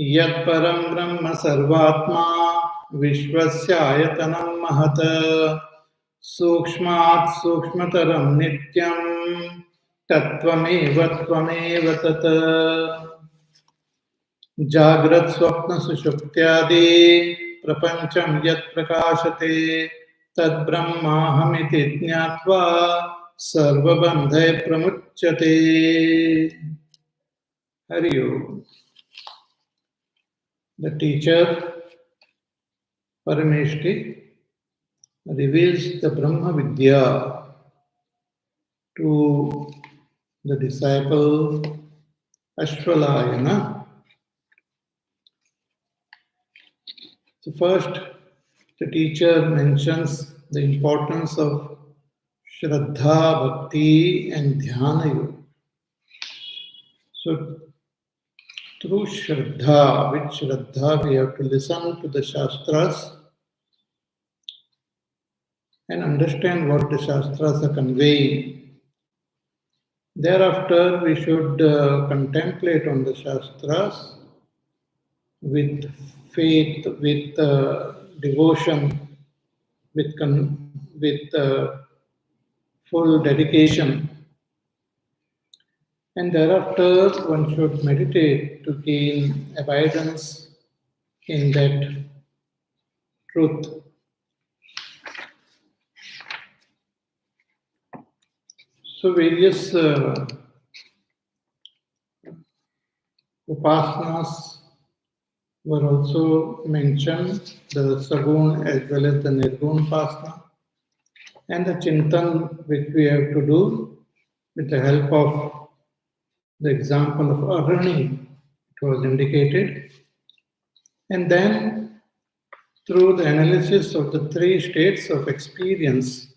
Yat param brahma sarvatma vishvasya ayatanam mahat sukshmat sukshmataram nityam tattvameva tvameva tat Jagrat swapna sushuptyadi prapancham yat prakashate tad brahmahamiti jnatva sarvabandhay pramuchyate. Hari Om. The teacher Parameshti reveals the Brahma Vidya to the disciple Ashvalayana. So first, the teacher mentions the importance of Shraddha, Bhakti and Dhyana Yoga. So through Shraddha, with Shraddha we have to listen to the Shastras and understand what the Shastras are conveying. Thereafter we should contemplate on the Shastras with faith, with devotion, with full dedication. And thereafter, one should meditate to gain abidance in that truth. So, various upasanas were also mentioned, the Sagun as well as the Nirgun upasana, and the Chintan which we have to do with the help of the example of Arani, it was indicated. And then, through the analysis of the three states of experience,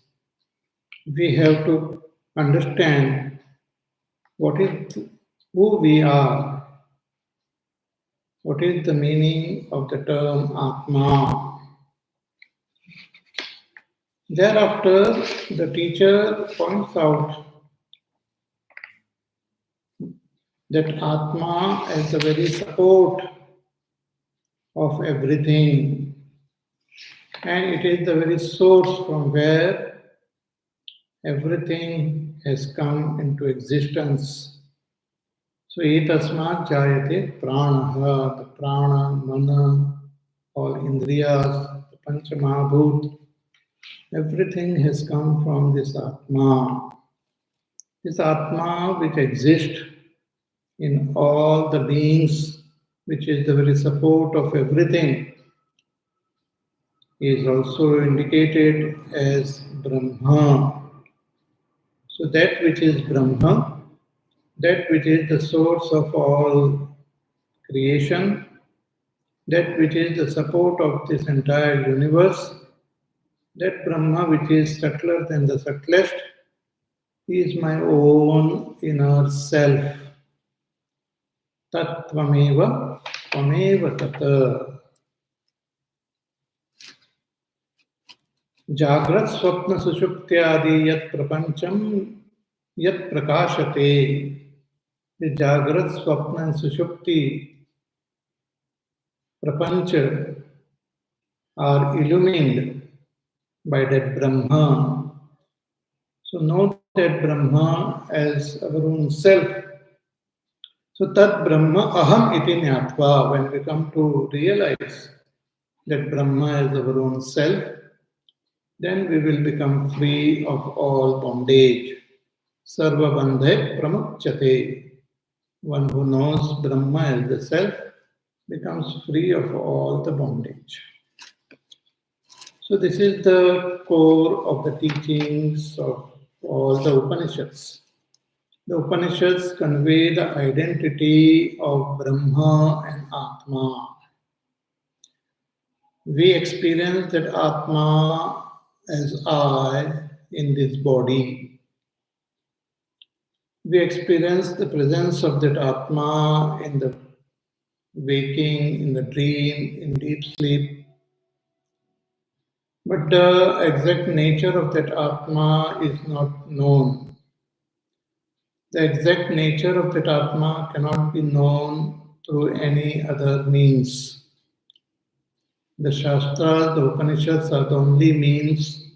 we have to understand what is who we are, what is the meaning of the term Atma. Thereafter, the teacher points out that Atma is the very support of everything, and it is the very source from where everything has come into existence. So, etasmat jayate pranaha, the prana, mana, all indriyas, the panchamahabhut, everything has come from this Atma. This Atma which exists in all the beings, which is the very support of everything, is also indicated as Brahma. So that which is Brahma, that which is the source of all creation, that which is the support of this entire universe, that Brahma which is subtler than the subtlest, is my own inner self. Tat tvameva, tvameva tat. Jagrat swapna sushuptyadi yat prapancham yat prakashate. The Jagrat, Swapna and Sushupti prapancha are illumined by that Brahma. So know that Brahma as our own self. So Tat Brahma Aham iti Nyatva. When we come to realize that Brahma is our own self, then we will become free of all bondage. Sarva bandhe pramuchyate. One who knows Brahma as the self becomes free of all the bondage. So this is the core of the teachings of all the Upanishads. The Upanishads convey the identity of Brahma and Atma. We experience that Atma as I in this body. We experience the presence of that Atma in the waking, in the dream, in deep sleep. But the exact nature of that Atma is not known. The exact nature of that Atma cannot be known through any other means. The Shastras, the Upanishads are the only means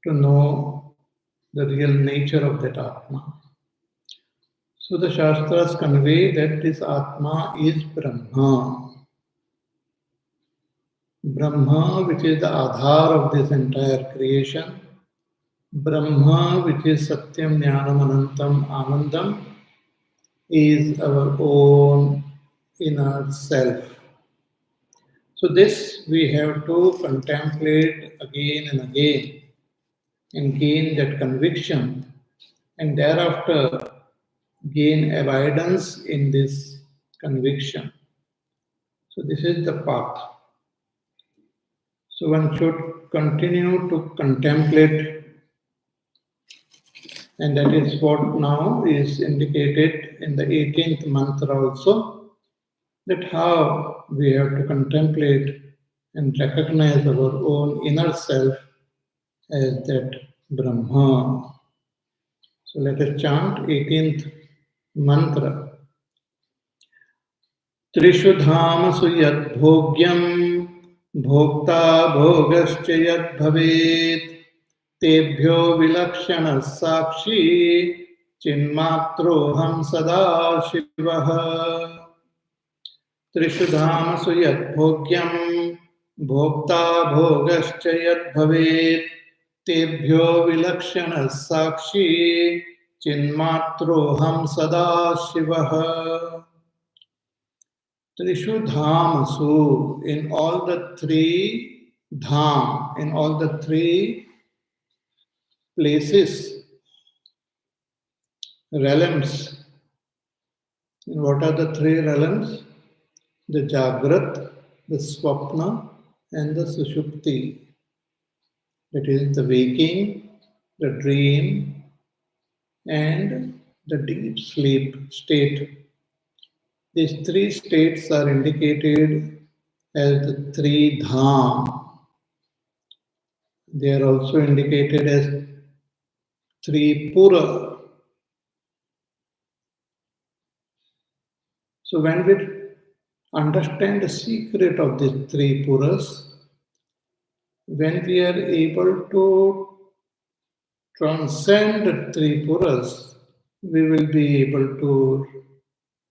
to know the real nature of that Atma. So the Shastras convey that this Atma is Brahma. Brahma, which is the Adhar of this entire creation. Brahma, which is Satyam, Jnanam, Anantam, Anandam, is our own inner self. So this we have to contemplate again and again and gain that conviction, and thereafter gain abidance in this conviction. So this is the path. So one should continue to contemplate, and that is what now is indicated in the 18th mantra also, that how we have to contemplate and recognize our own inner self as that Brahma. So let us chant 18th mantra. त्रिषु धामसु यद्भोग्यं भोक्ता भोगश्च यद्भवेत् तेभ्यो विलक्षणः साक्षी चिन्मात्रोऽहं सदा शिवः त्रिषु धामसु यद्भोग्यं भोक्ता भोगश्च यद्भवेत् तेभ्यो विलक्षणः साक्षी चिन्मात्रोऽहं सदा शिवः Trishu Dhamasu, in all the three dham, in all the three places, realms. And what are the three realms? The Jagrat, the Swapna, and the Sushupti. That is the waking, the dream, and the deep sleep state. These three states are indicated as the three dham. They are also indicated as three pura. So when we understand the secret of these three puras, when we are able to transcend the three puras, we will be able to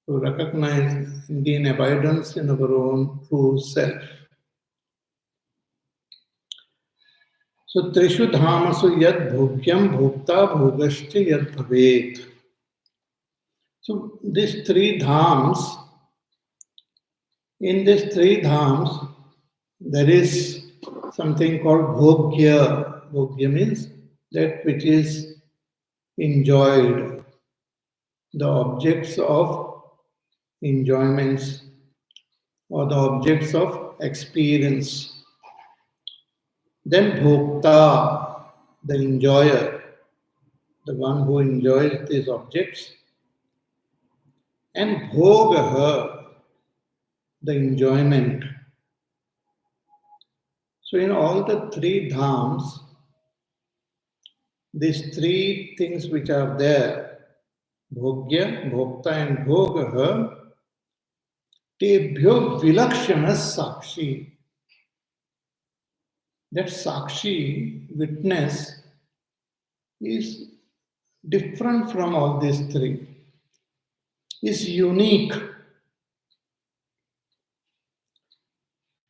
recognize and gain abidance in our own true self. So, Trishu Dhamasu Yad Bhogyam Bhokta Bhogascha Yad Bhavet. So, these three dhams, in these three dhams, there is something called Bhogya. Bhogya means that which is enjoyed, the objects of enjoyments or the objects of experience. Then Bhokta, the enjoyer, the one who enjoys these objects, and Bhogaha, the enjoyment. So in all the three dhams, these three things which are there, Bhogya, Bhokta and Bhogaha, Tebhyo Vilakshana Sakshi. That Sakshi, witness, is different from all these three, is unique.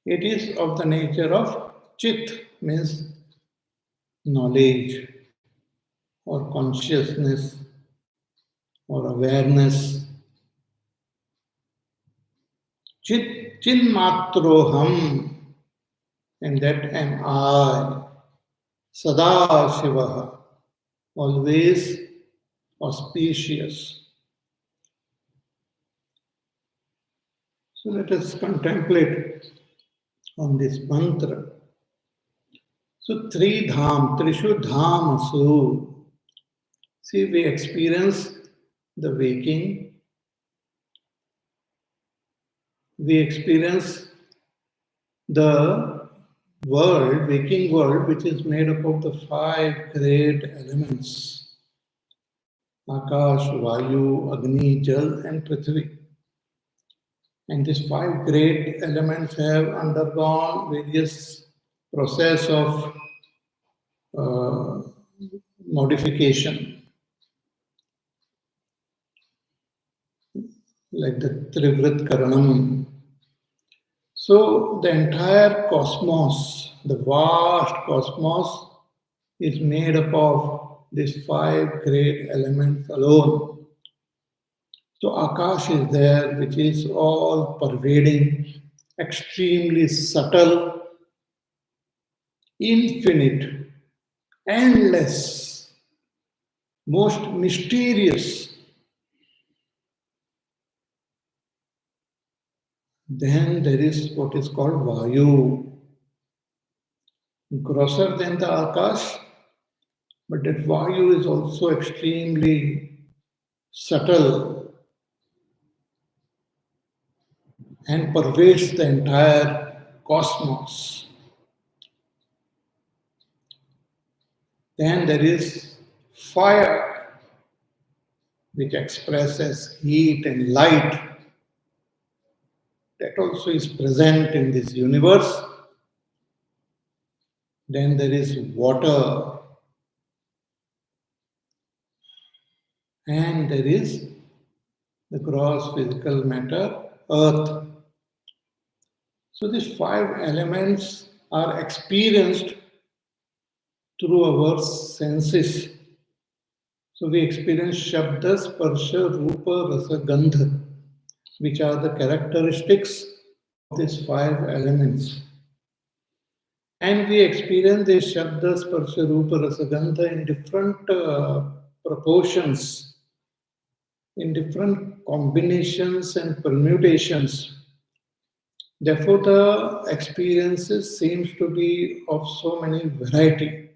It is of the nature of Chit, means knowledge or consciousness or awareness. Chit Chinmatroham, and that am I, Sada Shiva, always auspicious. So let us contemplate on this mantra. So three dham, Trishu dhamasu. See, we experience the waking, we experience the world, waking world, which is made up of the five great elements: Akash, Vayu, Agni, Jal, and Prithvi. And these five great elements have undergone various process of uh, modification, like the Trivrit Karanam. So the entire cosmos, the vast cosmos, is made up of these five great elements alone. So Akash is there, which is all pervading, extremely subtle, infinite, endless, most mysterious. Then there is what is called Vayu, grosser than the Akash, but that Vayu is also extremely subtle and pervades the entire cosmos. Then there is fire, which expresses heat and light. That also is present in this universe. Then there is water, and there is the gross physical matter, earth. So these five elements are experienced through our senses. So we experience Shabda, Sparsha, Rupa, Rasa, Gandha, which are the characteristics of these five elements. And we experience this Shabda, Sparsha, Rupa, Rasa, Gandha in different proportions, in different combinations and permutations. Therefore, the experiences seems to be of so many variety.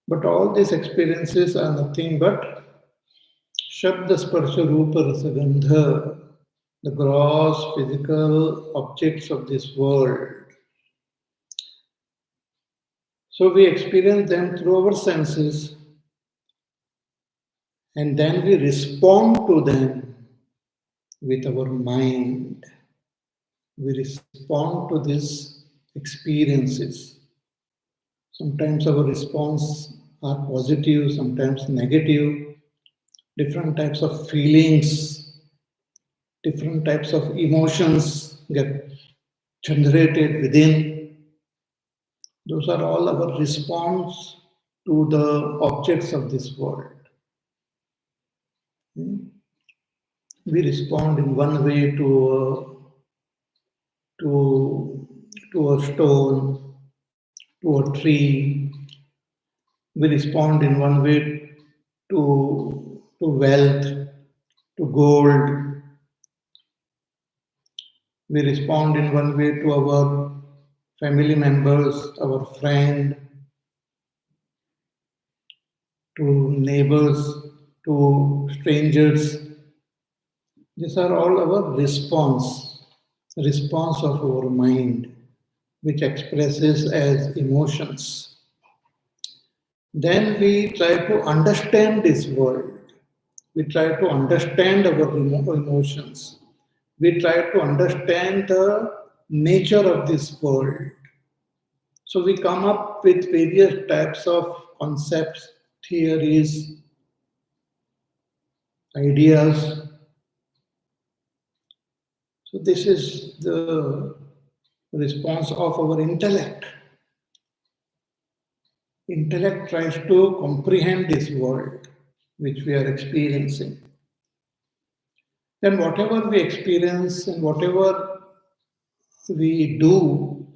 But all these experiences are nothing but Shabda, Sparsha, Rupa, Rasa, Gandha, the gross physical objects of this world. So we experience them through our senses, and then we respond to them with our mind. We respond to these experiences. Sometimes our response are positive, sometimes negative, different types of feelings, different types of emotions get generated within. Those are all our response to the objects of this world. We respond in one way to a stone, to a tree. We respond in one way to wealth, to gold. We respond in one way to our family members, our friend, to neighbors, to strangers. These are all our response of our mind, which expresses as emotions. Then we try to understand this world. We try to understand our emotions. We try to understand the nature of this world. So we come up with various types of concepts, theories, ideas. So this is the response of our intellect. Intellect tries to comprehend this world which we are experiencing. Then whatever we experience and whatever we do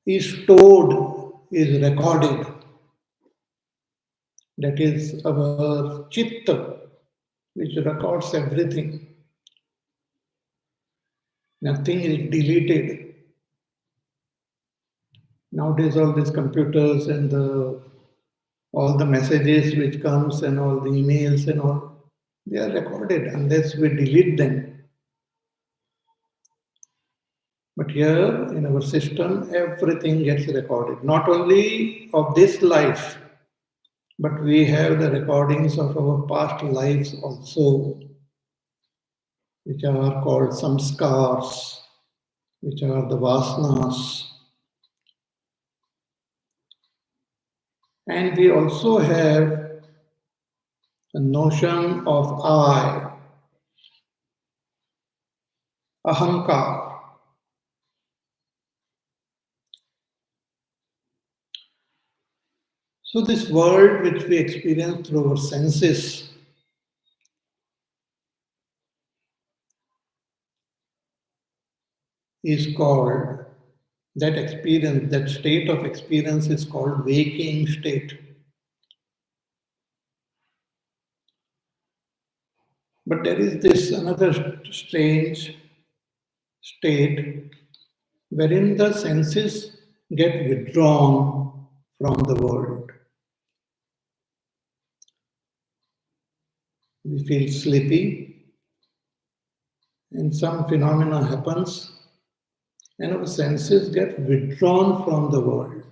is stored, is recorded. That is our chitta, which records everything. Nothing is deleted. Nowadays, all these computers and all the messages which comes and all the emails and all, they are recorded unless we delete them. But here in our system, everything gets recorded. Not only of this life, But we have the recordings of our past lives also, which are called samskars, which are the vasanas. And we also have a notion of I, ahankar. So, this world which we experience through our senses is called, that experience, that state of experience is called waking state. But there is this another strange state wherein the senses get withdrawn from the world. We feel sleepy, and some phenomena happens, and our senses get withdrawn from the world.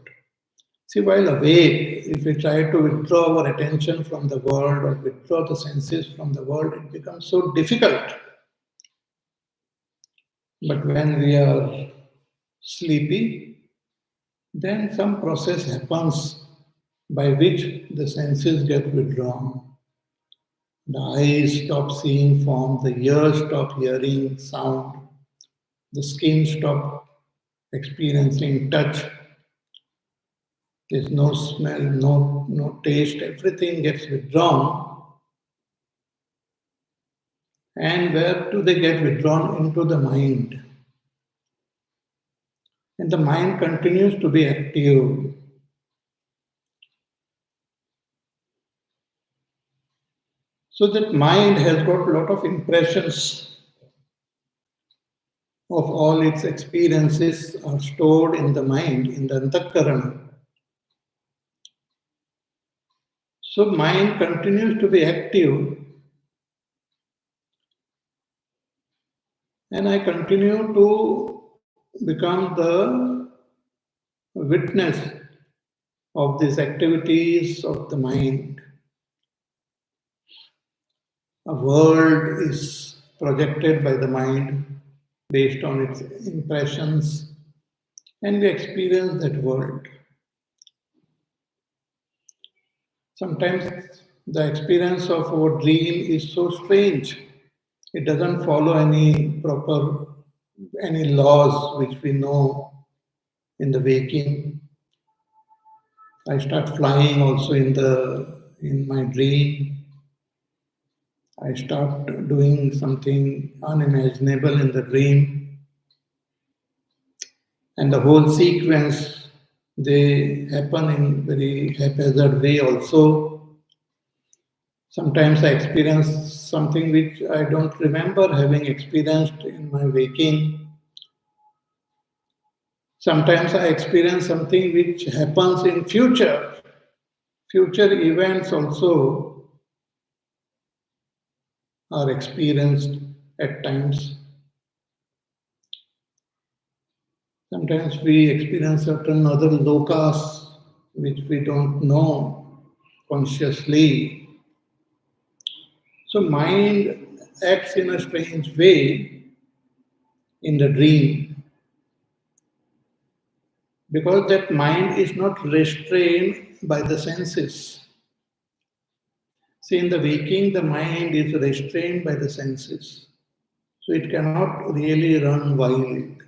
See, while awake, if we try to withdraw our attention from the world or withdraw the senses from the world, it becomes so difficult. But when we are sleepy, then some process happens by which the senses get withdrawn. The eyes stop seeing form, the ears stop hearing sound, the skin stop experiencing touch. There's no smell, no taste, everything gets withdrawn. And where do they get withdrawn? Into the mind. And the mind continues to be active. So that mind has got a lot of impressions of all its experiences are stored in the mind, in the antakarana. So mind continues to be active, and I continue to become the witness of these activities of the mind. A world is projected by the mind based on its impressions, and we experience that world. Sometimes the experience of our dream is so strange. It doesn't follow any laws which we know in the waking. I start flying also in my dream. I start doing something unimaginable in the dream. And the whole sequence, they happen in very haphazard way also. Sometimes I experience something which I don't remember having experienced in my waking. Sometimes I experience something which happens in future. Future events also are experienced at times. Sometimes we experience certain other lokas which we don't know consciously. So mind acts in a strange way in the dream because that mind is not restrained by the senses. See, in the waking, the mind is restrained by the senses. So it cannot really run wild.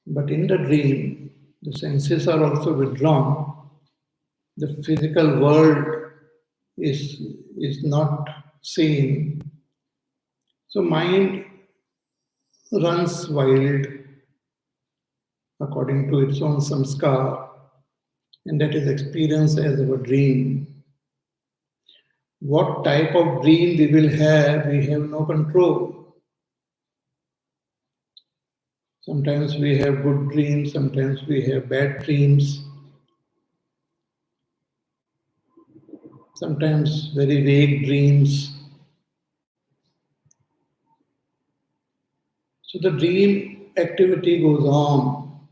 But in the dream, the senses are also withdrawn. The physical world is not seen. So mind runs wild according to its own samskar, and that is experienced as our dream. What type of dream we will have, we have no control. Sometimes we have good dreams, sometimes we have bad dreams, sometimes very vague dreams. So the dream activity goes on.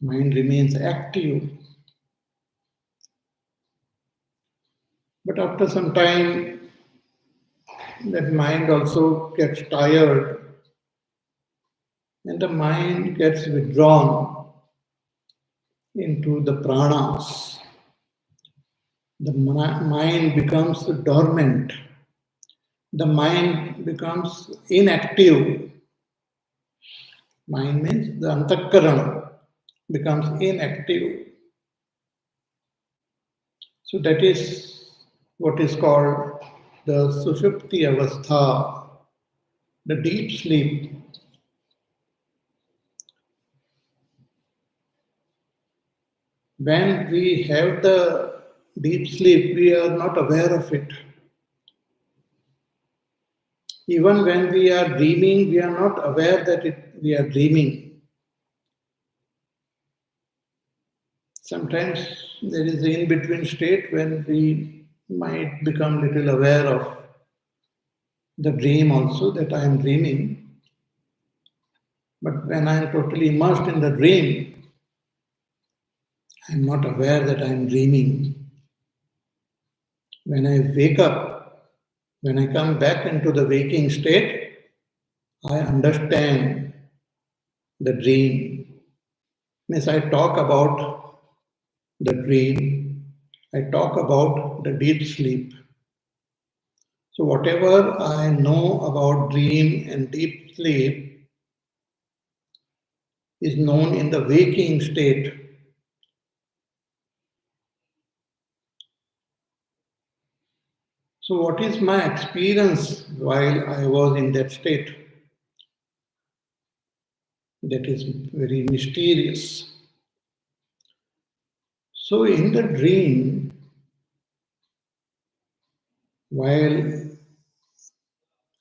Mind remains active. But after some time, that mind also gets tired and the mind gets withdrawn into the pranas. The mind becomes dormant. The mind becomes inactive. Mind means the antakarana becomes inactive. So that is what is called the sushupti avastha, the deep sleep. When we have the deep sleep, we are not aware of it. Even when we are dreaming, we are not aware that we are dreaming. Sometimes there is the in-between state when we might become little aware of the dream also, that I am dreaming. But when I am totally immersed in the dream, I am not aware that I am dreaming. When I wake up, when I come back into the waking state, I understand the dream. Means I talk about the dream. I talk about the deep sleep. So whatever I know about dream and deep sleep is known in the waking state. So what is my experience while I was in that state? That is very mysterious. So in the dream, while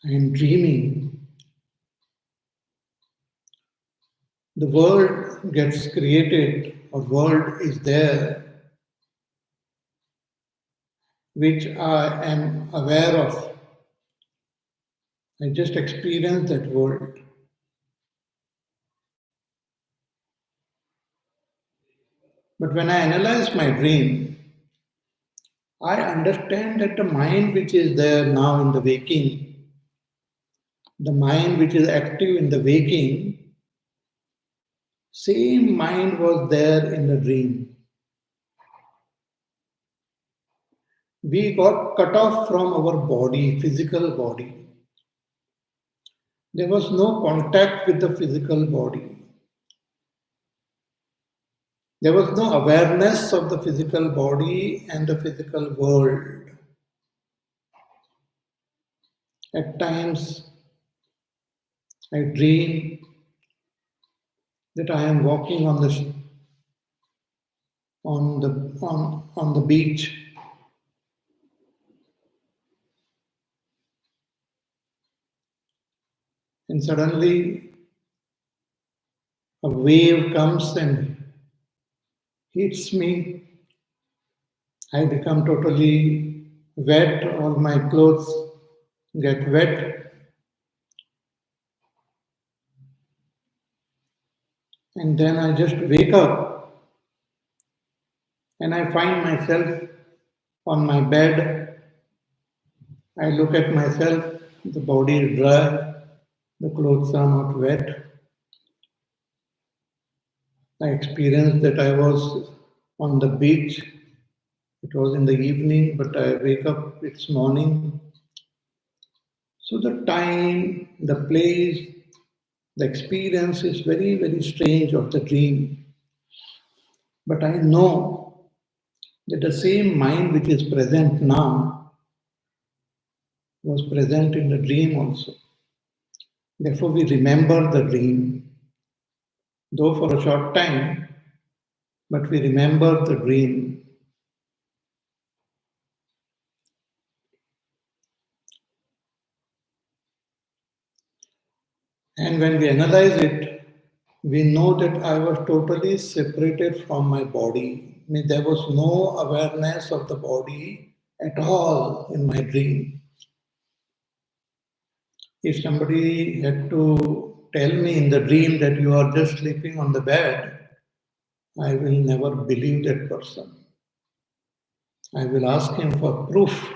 I am dreaming, the world gets created, or world is there, which I am aware of. I just experience that world. But when I analyze my dream, I understand that the mind which is there now in the waking, the mind which is active in the waking, same mind was there in the dream. We got cut off from our body, physical body. There was no contact with the physical body. There was no awareness of the physical body and the physical world. At times, I dream that I am walking on the beach, and suddenly a wave comes and hits me. I become totally wet, all my clothes get wet, and then I just wake up and I find myself on my bed. I look at myself, the body is dry, the clothes are not wet. I experienced that I was on the beach. It was in the evening, but I wake up, it's morning. So the time, the place, the experience is very, very strange of the dream. But I know that the same mind which is present now was present in the dream also. Therefore, we remember the dream, though for a short time, but we remember the dream. And when we analyze it, we know that I was totally separated from my body. I mean, there was no awareness of the body at all in my dream. If somebody had to tell me in the dream that you are just sleeping on the bed, I will never believe that person. I will ask him for proof,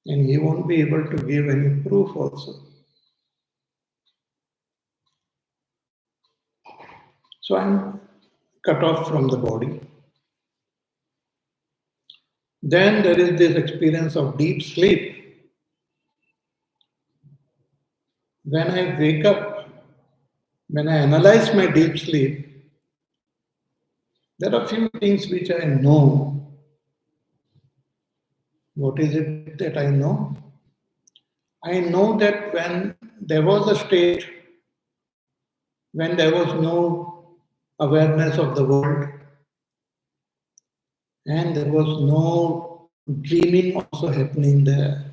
and he won't be able to give any proof also. So I'm cut off from the body. Then there is this experience of deep sleep. When I wake up, when I analyze my deep sleep, there are few things which I know. What is it that I know? I know that when there was a state when there was no awareness of the world and there was no dreaming also happening there.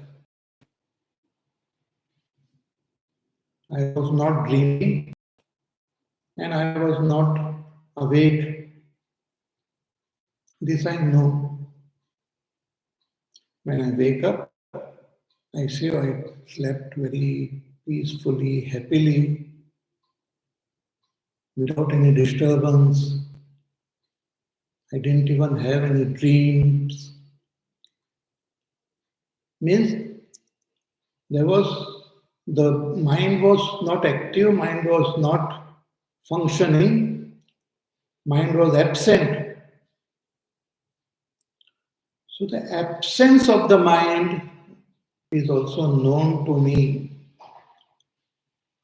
I was not dreaming and I was not awake. This I know. When I wake up, I see I slept very peacefully, happily, without any disturbance. I didn't even have any dreams. Means there was the mind was not active, mind was not functioning, mind was absent. So the absence of the mind is also known to me.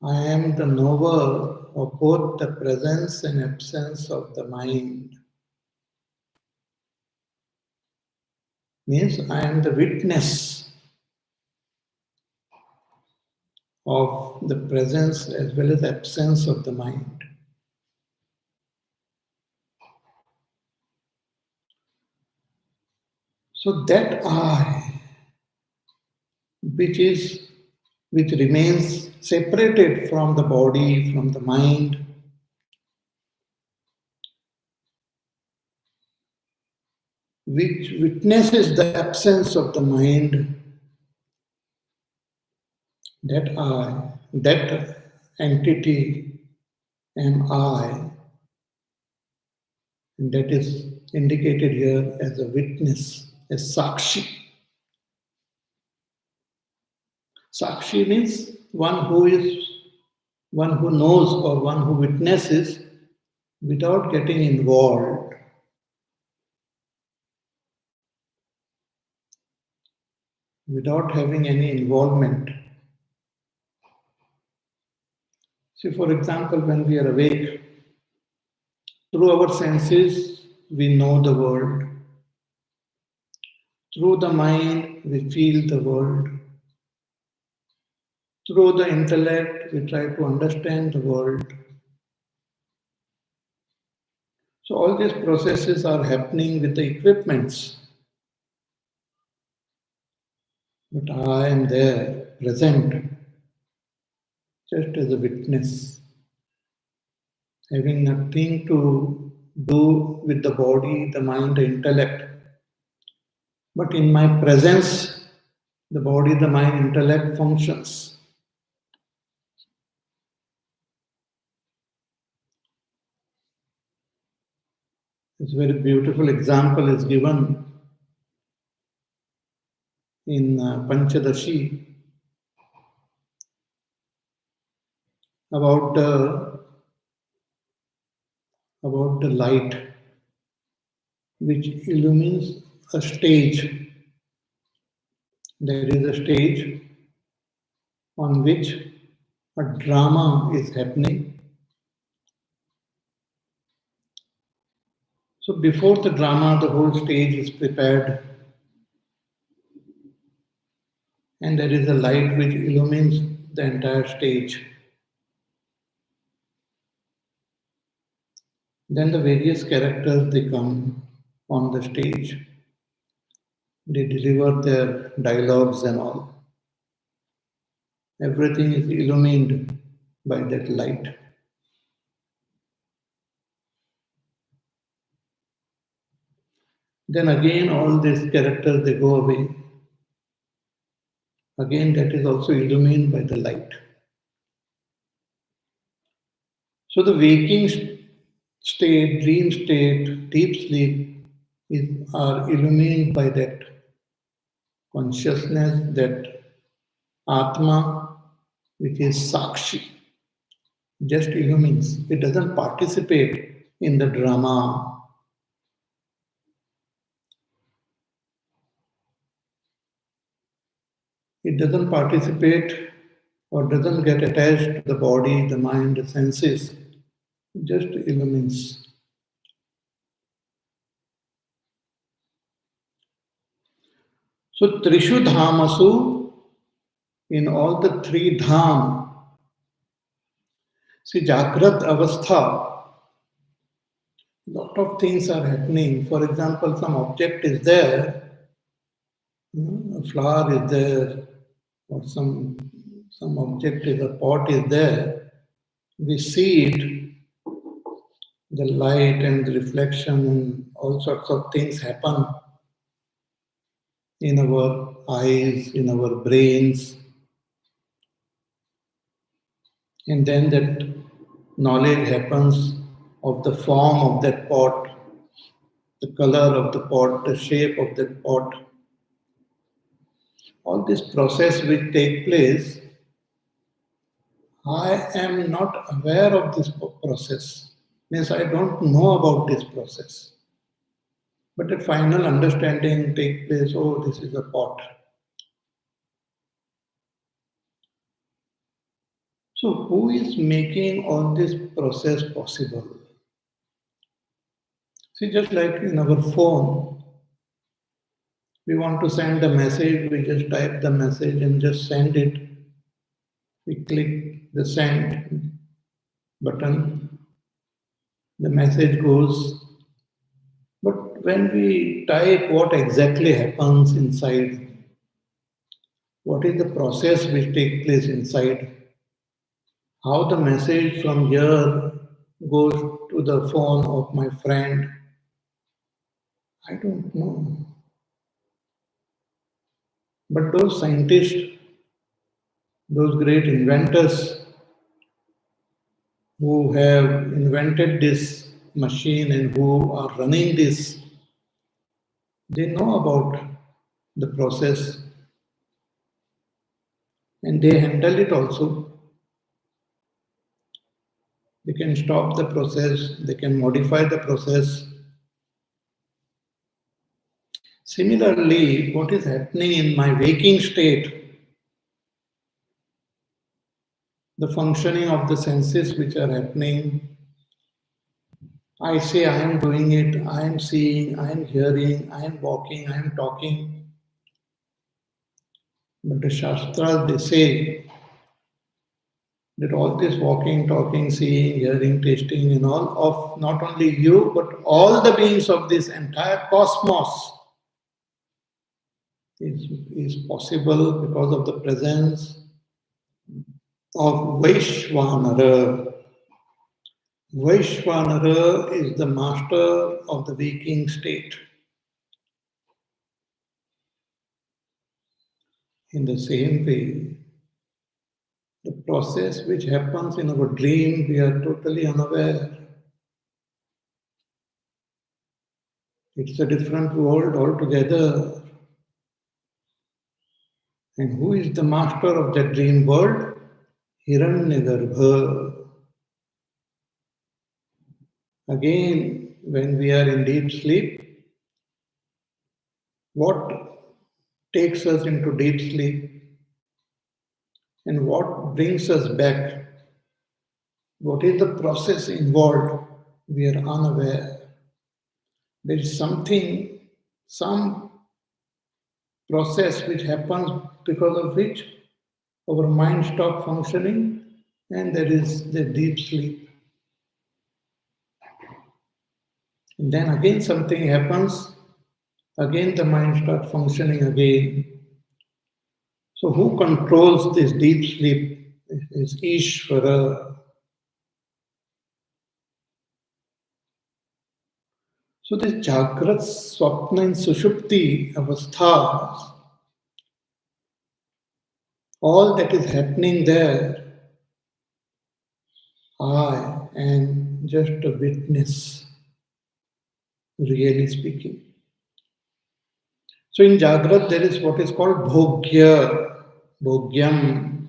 I am the knower of both the presence and absence of the mind. Means I am the witness of the presence as well as absence of the mind. So that I, which remains separated from the body, from the mind, which witnesses the absence of the mind, that I, that entity am I, and that is indicated here as a witness, as Sakshi. Sakshi means one who knows or one who witnesses without getting involved. Without having any involvement. See, for example, when we are awake, through our senses, we know the world. Through the mind, we feel the world. Through the intellect, we try to understand the world. So all these processes are happening with the equipments. But I am there, present, just as a witness, having nothing to do with the body, the mind, the intellect. But in my presence, the body, the mind, intellect functions. This very beautiful example is given in Panchadashi about the light which illumines a stage. There is a stage on which a drama is happening. So before the drama, the whole stage is prepared, and there is a light which illumines the entire stage. Then the various characters, they come on the stage. They deliver their dialogues and all. Everything is illumined by that light. Then again all these characters, they go away. Again that is also illumined by the light. So the waking state, dream state, deep sleep are illumined by that consciousness, that Atma, which is Sakshi, just illumines. It doesn't participate in the drama. It doesn't participate or doesn't get attached to the body, the mind, the senses. It just illumines. So Trishu Dhamasu, in all the three dham, see Jagrat Avastha, lot of things are happening. For example, some object is there, a flower is there, or some object is a pot is there. We see it, the light and the reflection and all sorts of things happen in our eyes, in our brains, and then that knowledge happens of the form of that pot, the color of the pot, the shape of that pot. All this process which take place, I am not aware of this process. Means I don't know about this process. But a final understanding take place, oh, this is a pot. So who is making all this process possible? See, just like in our phone, we want to send a message, we just type the message and just send it. We click the send button, the message goes. But when we type, what exactly happens inside? What is the process which takes place inside? How the message from here goes to the phone of my friend? I don't know. But those scientists, those great inventors who have invented this machine and who are running this, they know about the process and they handle it also. They can stop the process, they can modify the process. Similarly, what is happening in my waking state, the functioning of the senses which are happening, I say I am doing it, I am seeing, I am hearing, I am walking, I am talking. But the Shastras, they say that all this walking, talking, seeing, hearing, tasting and all of not only you, but all the beings of this entire cosmos is possible because of the presence of Vaishvanara. Vaishvanara is the master of the waking state. In the same way, the process which happens in our dream, we are totally unaware. It's a different world altogether. And who is the master of that dream world? Hiranyagarbha. Again, when we are in deep sleep, what takes us into deep sleep and what brings us back? What is the process involved? We are unaware. There is something, some process which happens because of which our mind stops functioning and there is the deep sleep. And then again something happens, again the mind starts functioning again. So who controls this deep sleep? It is Ishvara. So this Jagrat, Swapna and Sushupti avasthas, all that is happening there, I and just a witness, really speaking. So in Jagrat, there is what is called Bhogya, Bhogyam,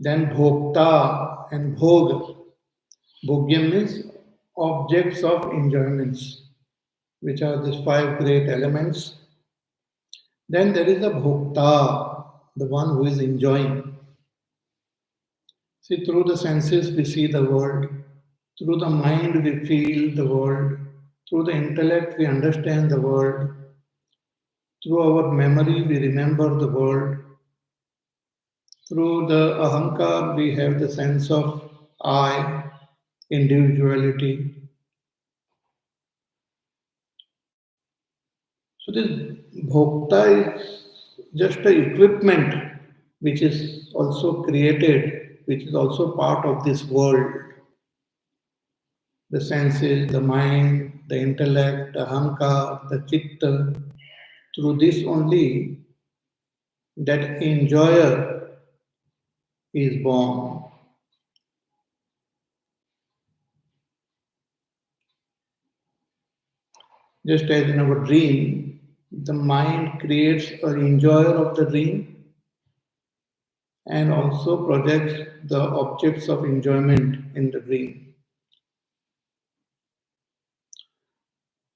then Bhokta and Bhog. Bhogyam means objects of enjoyments, which are these five great elements. Then there is a Bhokta, the one who is enjoying. See, through the senses we see the world, through the mind we feel the world, through the intellect we understand the world, through our memory we remember the world, through the ahankar we have the sense of I, individuality. So this bhokta is just a equipment which is also created, which is also part of this world. The senses, the mind, the intellect, the ahankar, the chitta. Through this only that enjoyer is born. Just as in our dream, the mind creates an enjoyer of the dream and also projects the objects of enjoyment in the dream.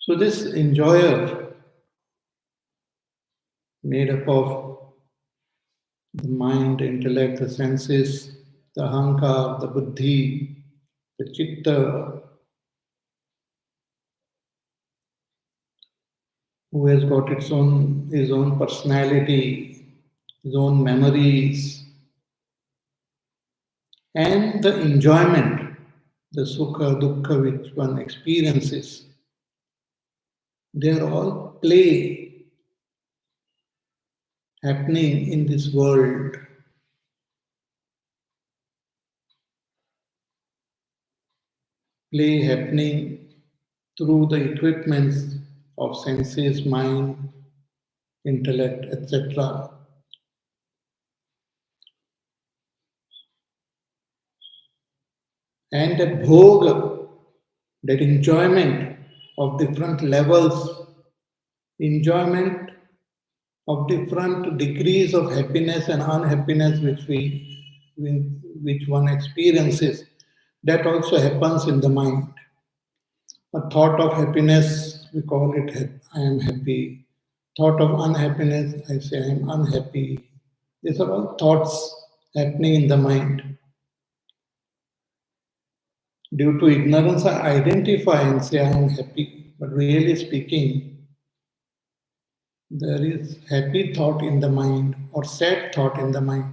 So this enjoyer, made up of the mind, the intellect, the senses, the ahankar, the buddhi, the chitta, who has got his own personality, his own memories, and the enjoyment, the sukha, dukkha which one experiences, they are all play happening in this world. Play happening through the equipments of senses, mind, intellect, etc. And that bhoga, that enjoyment of different levels, enjoyment of different degrees of happiness and unhappiness which one experiences, that also happens in the mind. A thought of happiness, we call it I am happy. Thought of unhappiness, I say I am unhappy. These are all thoughts happening in the mind. Due to ignorance, I identify and say I am happy. But really speaking, there is happy thought in the mind or sad thought in the mind.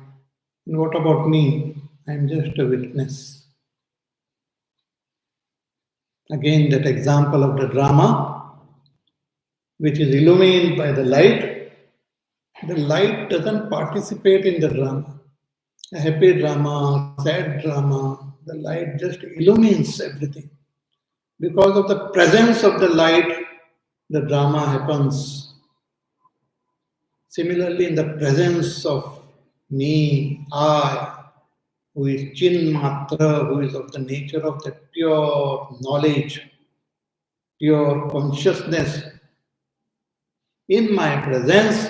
And what about me? I am just a witness. Again, that example of the drama, which is illumined by the light doesn't participate in the drama. A happy drama, sad drama, the light just illumines everything. Because of the presence of the light, the drama happens. Similarly, in the presence of me, I, who is Chin Matra, who is of the nature of the pure knowledge, pure consciousness, in my presence,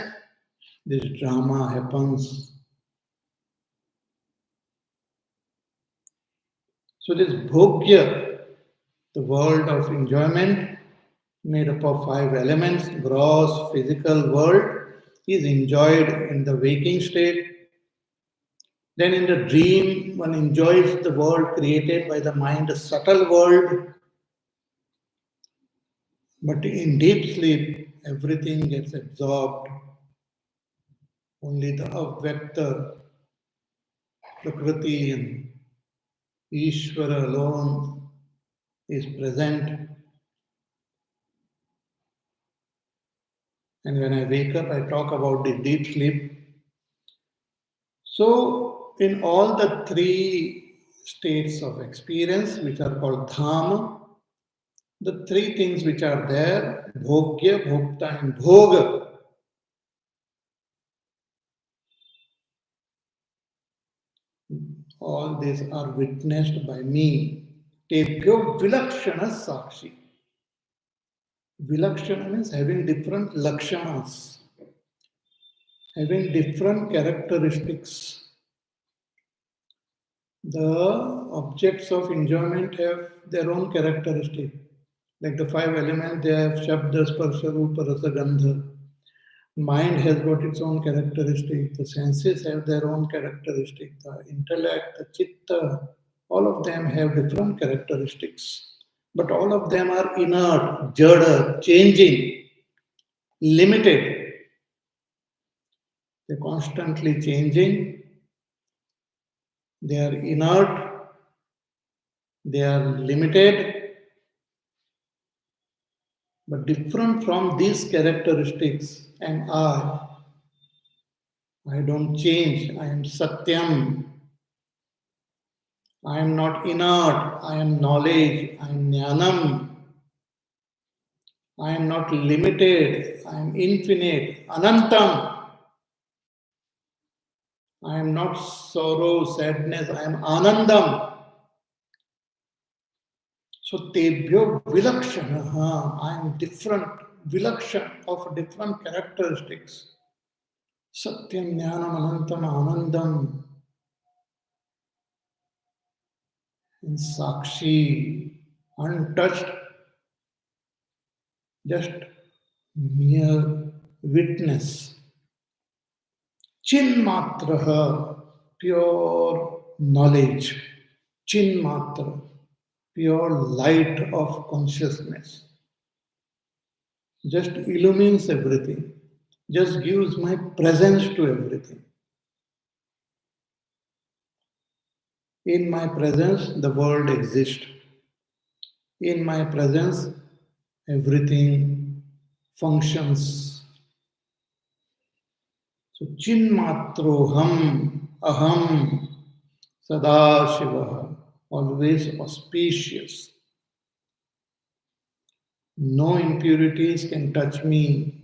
this drama happens. So, this bhogya, the world of enjoyment, made up of five elements, gross physical world, is enjoyed in the waking state. Then in the dream, one enjoys the world created by the mind, a subtle world. But in deep sleep, everything gets absorbed. Only the Avyakta, Prakriti and Ishvara alone is present. And when I wake up, I talk about the deep sleep. So, in all the three states of experience, which are called dham, the three things which are there, bhogya, bhokta, and bhoga, all these are witnessed by me. Tebhyo vilakshana sakshi. Vilakshana means having different lakshanas, having different characteristics. The objects of enjoyment have their own characteristic. Like the five elements, they have Shabda, Sparsha, Rupa, Rasa, Gandha. Mind has got its own characteristic. The senses have their own characteristic. The intellect, the chitta, all of them have different characteristics. But all of them are inert, jada, changing, limited. They're constantly changing. They are inert. They are limited. But different from these characteristics am I. I don't change. I am Satyam. I am not inert. I am knowledge. I am Jnanam. I am not limited. I am infinite. Anantam. I am not sorrow, sadness. I am Anandam. So Tebhyo Vilakshana. I am different, Vilakshan of different characteristics. Satyam, Jnanam, Anantam, Anandam. And Sakshi, untouched, just mere witness. Chinmatraha, pure knowledge. Chinmatra, pure light of consciousness. Just illumines everything. Just gives my presence to everything. In my presence, the world exists. In my presence, everything functions. So Chinmatroham, Aham, Sadashiva, always auspicious. No impurities can touch me.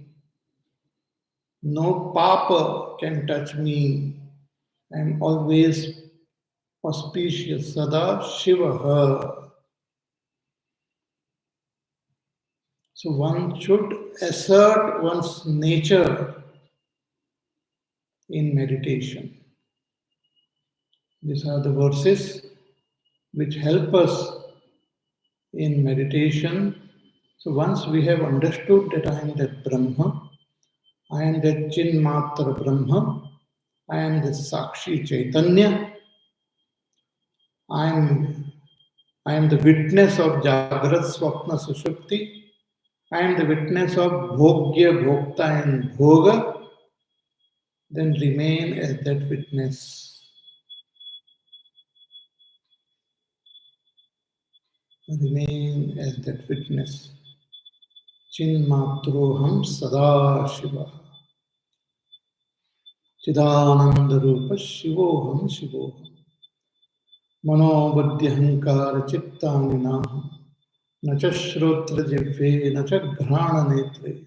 No papa can touch me. I am always auspicious. Sada Shiva. So one should assert one's nature in meditation. These are the verses which help us in meditation. So once we have understood that I am that Brahma, I am that Chinmatra Brahma, I am the Sakshi Chaitanya, I am the witness of Jagrat Swapna Sushupti, I am the witness of Bhogya Bhokta and Bhoga, then remain as that witness. Remain as that witness. Chinmatroham Sadashiva. Chidananda Rupa Shivoham Shivoham. Manobadhyahankara Chittaninaha. Nacha Shrotra Jivve, Nacha Ghrana Netre.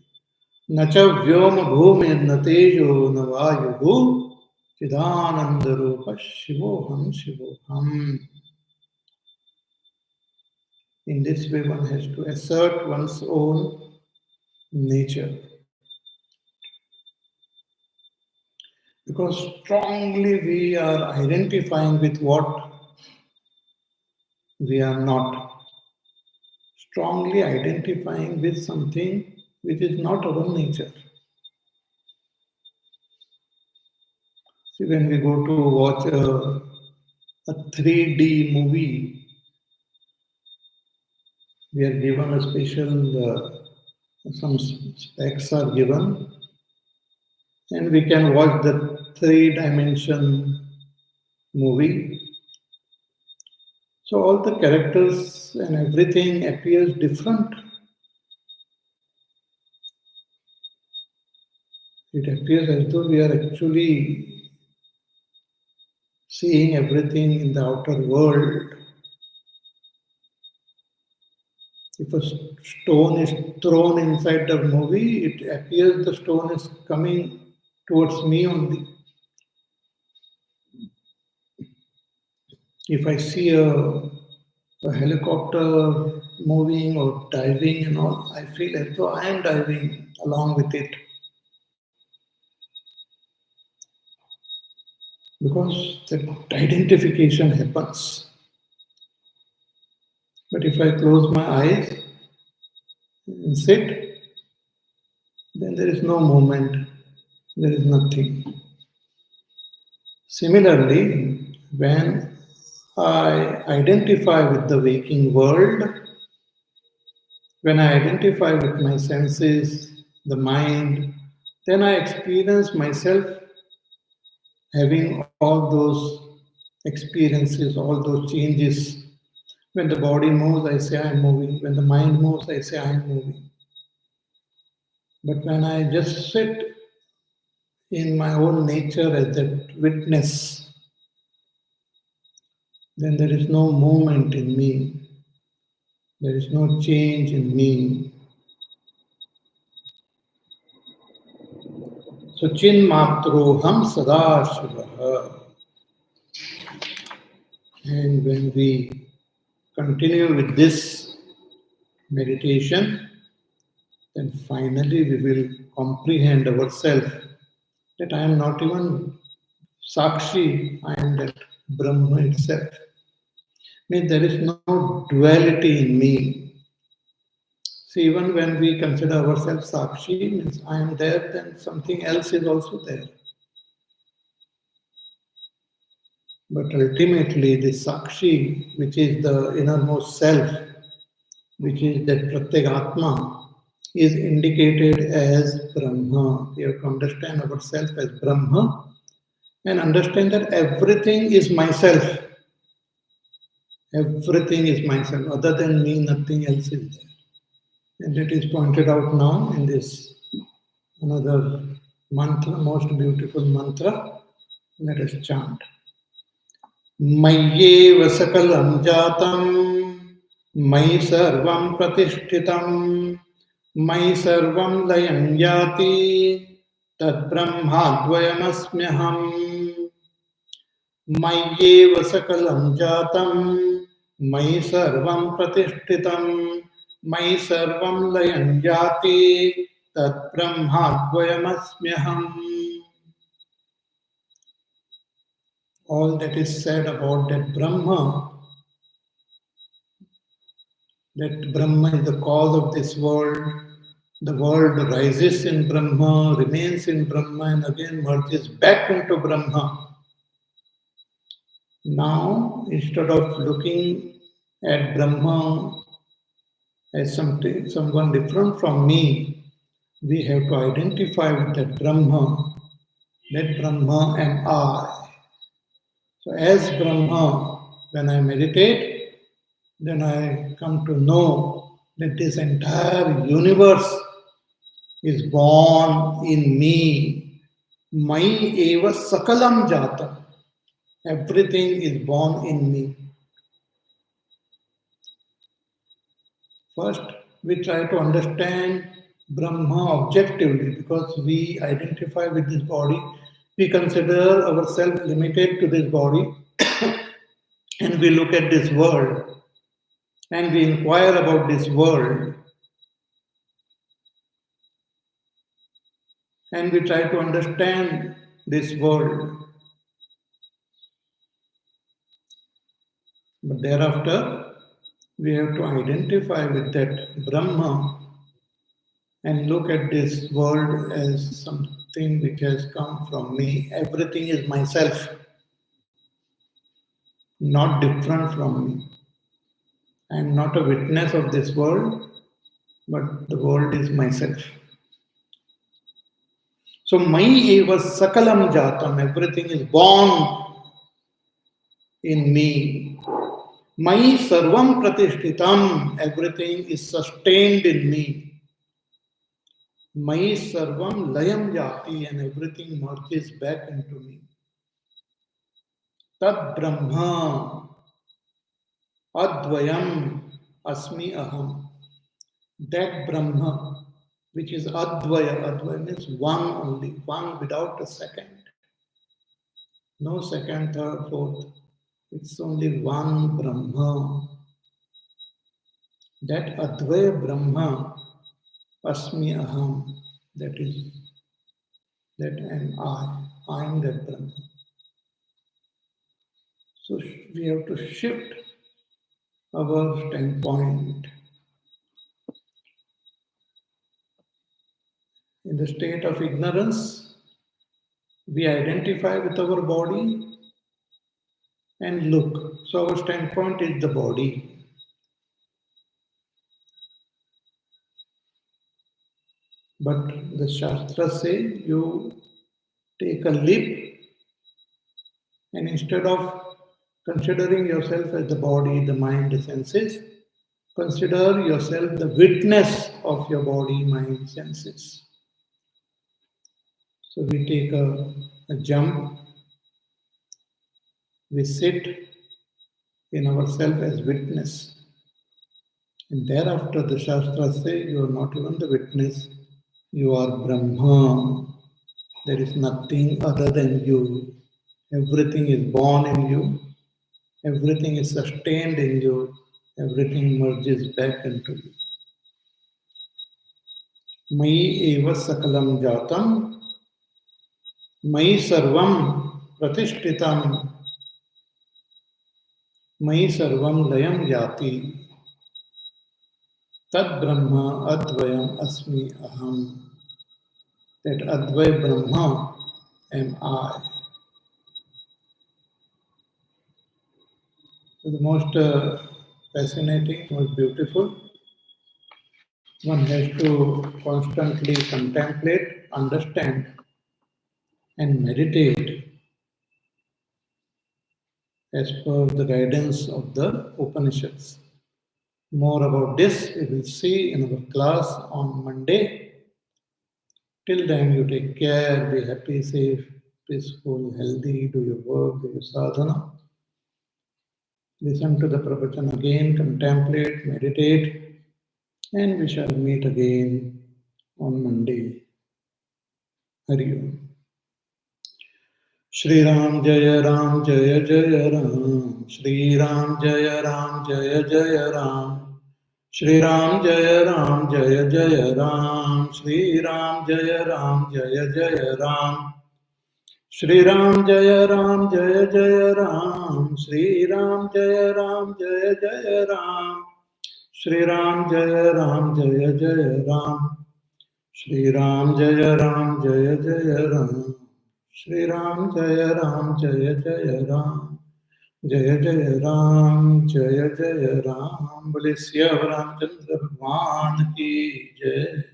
Nacha Vyoma Bhumi, Natejo Navayuhu. Chidananda Rupa Shivoham Shivoham. In this way, one has to assert one's own nature. Because strongly we are identifying with what we are not. Strongly identifying with something which is not our nature. See, when we go to watch a 3D movie, we are given a special, some specs are given, and we can watch the 3-dimension movie. So all the characters and everything appears different. It appears as though we are actually seeing everything in the outer world. If a stone is thrown inside the movie, it appears the stone is coming towards me only. If I see a a helicopter moving or diving and all, I feel as though I am diving along with it because that identification happens. But if I close my eyes and sit, then there is no movement, there is nothing. Similarly, when I identify with the waking world, when I identify with my senses, the mind, then I experience myself having all those experiences, all those changes. When the body moves, I say I'm moving. When the mind moves, I say I'm moving. But when I just sit in my own nature as that witness, then there is no movement in me. There is no change in me. So chinmatroham sada shivaha. And when we continue with this meditation, then finally we will comprehend ourselves that I am not even Sakshi, I am that Brahma itself. Means there is no duality in me. See, even when we consider ourselves Sakshi, means I am there, then something else is also there. But ultimately, the Sakshi, which is the innermost self, which is that Pratyagatma, is indicated as Brahma. We have to understand ourselves as Brahma and understand that everything is myself. Everything is myself. Other than me, nothing else is there. And it is pointed out now in this another mantra, most beautiful mantra. Let us chant. Mayyev sakalam jatam, Mai sarvam pratishthitam, Mai sarvam layam yati, Tad brahmadvayamasmyaham. मय्येव सकलं जातं मयि सर्वं प्रतिष्ठितं मयि सर्वं लयं याति तद्ब्रह्माद्वयमस्म्यहम्. All that is said about that Brahma is the cause of this world. The world rises in Brahma, remains in Brahma, and again merges back into Brahma. Now, instead of looking at Brahma as someone different from me, we have to identify with that Brahma am I. So as Brahma, when I meditate, then I come to know that this entire universe is born in me. Mai eva sakalam jatam. Everything is born in me. First, we try to understand Brahma objectively because we identify with this body. We consider ourselves limited to this body and we look at this world and we inquire about this world and we try to understand this world. But thereafter, we have to identify with that Brahma and look at this world as something which has come from me. Everything is myself, not different from me. I am not a witness of this world, but the world is myself. So, Mai eva sakalam jatam, everything is born in me. Mai sarvam pratishtitam, everything is sustained in me. Mai sarvam layam jati, and everything merges back into me. Tad Brahma advayam asmi aham. That Brahma, which is Advaya means one only, one without a second. No second, third, fourth. It's only one Brahma. That Advaya Brahma, Asmi Aham, that is, that am I am that Brahma. So we have to shift our standpoint. In the state of ignorance, we identify with our body and look. So our standpoint is the body. But the Shastras say you take a leap and instead of considering yourself as the body, the mind, the senses, consider yourself the witness of your body, mind, senses. So we take a jump, we sit in ourselves as witness. And thereafter the Shastras say you are not even the witness, you are Brahma. There is nothing other than you. Everything is born in you, everything is sustained in you, everything merges back into you. Mayi eva sakalam jatam, Mayi sarvam pratishtitam, Mayi sarvam layam yati, Tad Brahma Advayam Asmi Aham. That Advaya Brahma am I. So the most fascinating, most beautiful, one has to constantly contemplate, understand, and meditate as per the guidance of the Upanishads. More about this we will see in our class on Monday. Till then, you take care, be happy, safe, peaceful, healthy, do your work, do your sadhana. Listen to the pravachan again, contemplate, meditate, and we shall meet again on Monday. Hari Om. Shri Ram Jaya Ram Jaya Jaya Ram. Shri Ram Jaya Ram Jaya Jaya Ram. Shri Ram Jaya Ram Jaya Jaya Ram. Shri Ram Jaya Ram Jaya Jaya Ram. Shri Ram Jaya Ram Jaya Jaya Ram. Shri Ram Jaya Ram Jaya Jaya Ram. Shri Ram Jaya Ram Jaya Jaya Ram. Shri Ram Jaya Ram Jaya Jaya Ram. Shri Ram Jaya Ram Jaya Jaya Ram. Jaya Jaya Ram Jaya Jaya Ram. Bole Siya Ramchandra Bhagwan ki Jai.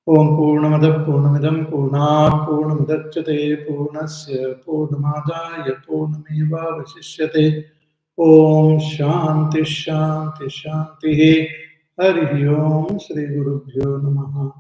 Om Purnamada Purnamidam Purnat Purnamudachyate Purnasya Purnamadaya Purnameva Vasishyate. Om Shanti Shanti Shanti. Hari Om Shri Gurubhyo Namaha.